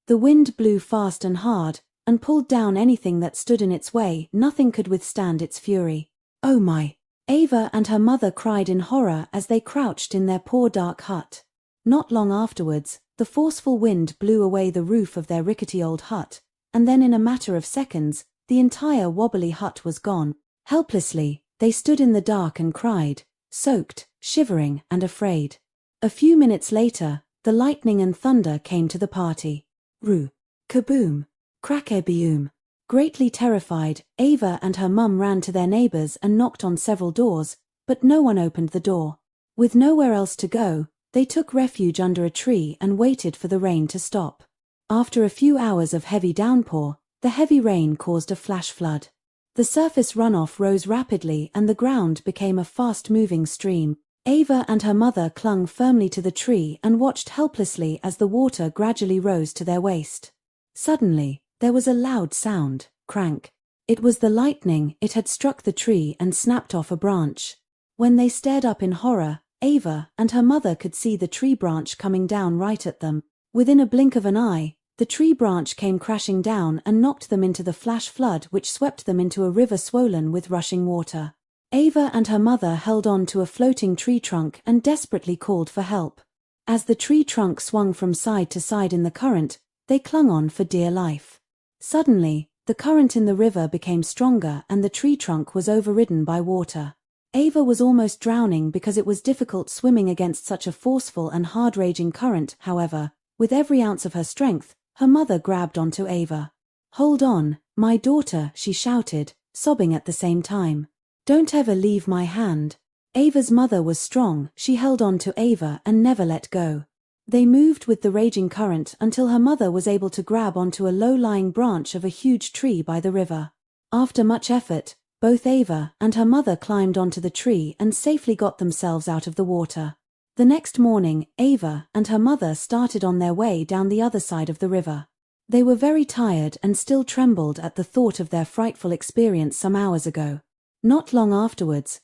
The wind blew fast and hard, and pulled down anything that stood in its way. Nothing could withstand its fury. "Oh my!" Avah and her mother cried in horror as they crouched in their poor dark hut. Not long afterwards, the forceful wind blew away the roof of their rickety old hut, and then in a matter of seconds, the entire wobbly hut was gone. Helplessly, they stood in the dark and cried, soaked, shivering, and afraid. A few minutes later, the lightning and thunder came to the party. Roo! Kaboom! Crack-a-boom! Greatly terrified, Avah and her mum ran to their neighbors and knocked on several doors, but no one opened the door. With nowhere else to go, they took refuge under a tree and waited for the rain to stop. After a few hours of heavy downpour, the heavy rain caused a flash flood. The surface runoff rose rapidly and the ground became a fast-moving stream. Avah and her mother clung firmly to the tree and watched helplessly as the water gradually rose to their waist. Suddenly, there was a loud sound, crank. It was the lightning. It had struck the tree and snapped off a branch. When they stared up in horror, Avah and her mother could see the tree branch coming down right at them. Within a blink of an eye, the tree branch came crashing down and knocked them into the flash flood which swept them into a river swollen with rushing water. Avah and her mother held on to a floating tree trunk and desperately called for help. As the tree trunk swung from side to side in the current, they clung on for dear life. Suddenly, the current in the river became stronger and the tree trunk was overridden by water. Avah was almost drowning because it was difficult swimming against such a forceful and hard-raging current. However, with every ounce of her strength, her mother grabbed onto Avah. "Hold on, my daughter," she shouted, sobbing at the same time. "Don't ever leave my hand." Avah's mother was strong. She held on to Avah and never let go. They moved with the raging current until her mother was able to grab onto a low-lying branch of a huge tree by the river. After much effort, both Avah and her mother climbed onto the tree and safely got themselves out of the water. The next morning, Avah and her mother started on their way down the other side of the river. They were very tired and still trembled at the thought of their frightful experience some hours ago. Not long afterwards,